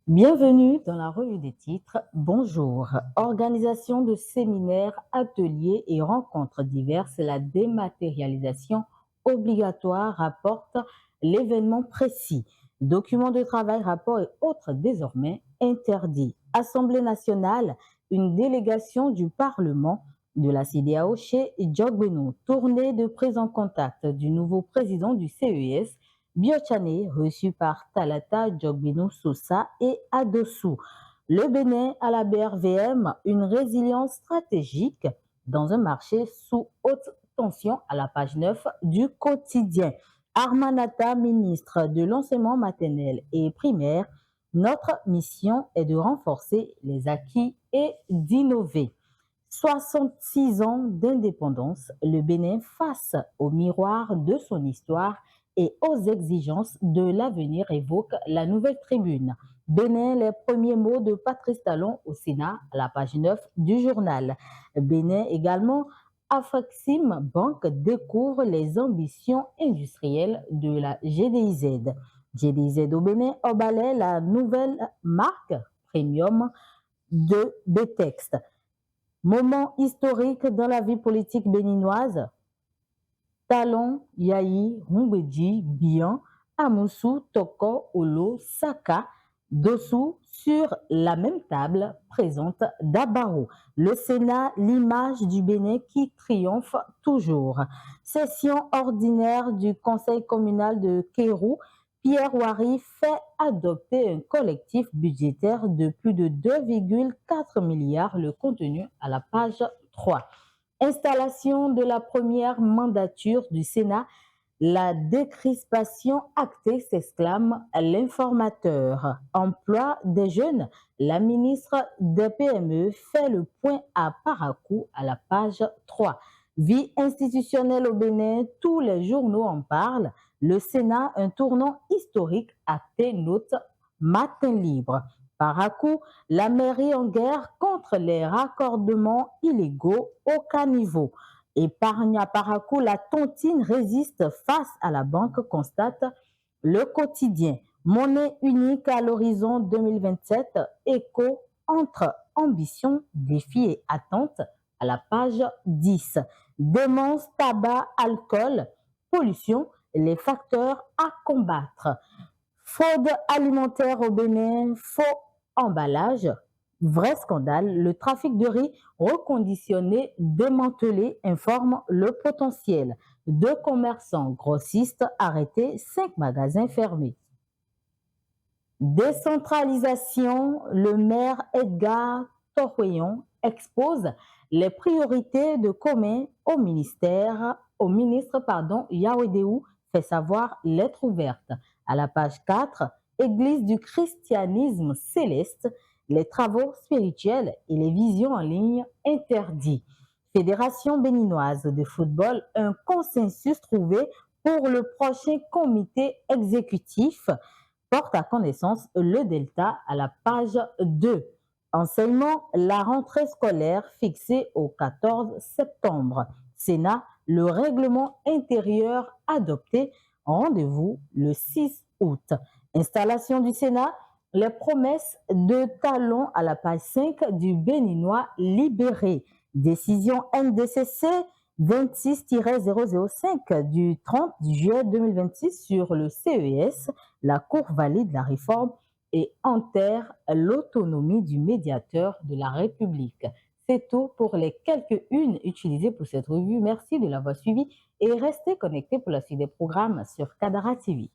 Bienvenue dans la revue des titres. Bonjour. Organisation de séminaires, ateliers et rencontres diverses, la dématérialisation obligatoire rapporte l'événement précis. Documents de travail, rapports et autres désormais interdits. Assemblée nationale, une délégation du Parlement de la CEDEAO chez Djogbeno. Tournée de prise en contact du nouveau président du CES Biochane, reçu par Talata Djogbino Sousa et Adossou. Le Bénin à la BRVM, une résilience stratégique dans un marché sous haute tension à la page 9 du quotidien. Armanata, ministre de l'enseignement maternel et primaire, notre mission est de renforcer les acquis et d'innover. 66 ans d'indépendance, le Bénin face au miroir de son histoire et aux exigences de l'avenir évoque la nouvelle tribune. Bénin, les premiers mots de Patrice Talon au Sénat, à la page 9 du journal. Bénin également, Afrexim Bank découvre les ambitions industrielles de la GDIZ. GDIZ au Bénin emballait la nouvelle marque premium de Betext. Moment historique dans la vie politique béninoise. Talon, Yahi, Rumbedji, Bian, Amoussou, Toko, Olo, Saka, Dossou, sur la même table, présente Dabaro. Le Sénat, l'image du Bénin qui triomphe toujours. Session ordinaire du Conseil communal de Kérou, Pierre Ouari fait adopter un collectif budgétaire de plus de 2,4 milliards, le contenu à la page 3. Installation de la première mandature du Sénat, la décrispation actée, s'exclame l'informateur. Emploi des jeunes, la ministre des PME fait le point à Parakou à la page 3. Vie institutionnelle au Bénin, tous les journaux en parlent. Le Sénat, un tournant historique, acté, note Matin libre. Parakou, la mairie en guerre contre les raccordements illégaux au caniveau. Épargne à Parakou, la tontine résiste face à la banque, constate le quotidien. Monnaie unique à l'horizon 2027, écho entre ambition, défis et attentes à la page 10. Démence, tabac, alcool, pollution, les facteurs à combattre. Fraude alimentaire au Bénin, faux emballage, vrai scandale, le trafic de riz reconditionné, démantelé, informe le potentiel. 2 commerçants grossistes arrêtés, 5 magasins fermés. Décentralisation, le maire Edgar Torreyon expose les priorités de commun au ministre Yahweh fait savoir lettre ouverte. À la page 4, Église du christianisme céleste, les travaux spirituels et les visions en ligne interdits. Fédération béninoise de football, un consensus trouvé pour le prochain comité exécutif porte à connaissance le Delta à la page 2. Enseignement, la rentrée scolaire fixée au 14 septembre. Sénat, le règlement intérieur adopté. Rendez-vous le 6 août. Installation du Sénat, les promesses de Talon à la page 5 du Béninois libéré. Décision NDCC 26-005 du 30 juillet 2026 sur le CES, la Cour valide la réforme et enterre l'autonomie du médiateur de la République. C'est tout pour les quelques unes utilisées pour cette revue. Merci de l'avoir suivi et restez connectés pour la suite des programmes sur Kadara TV.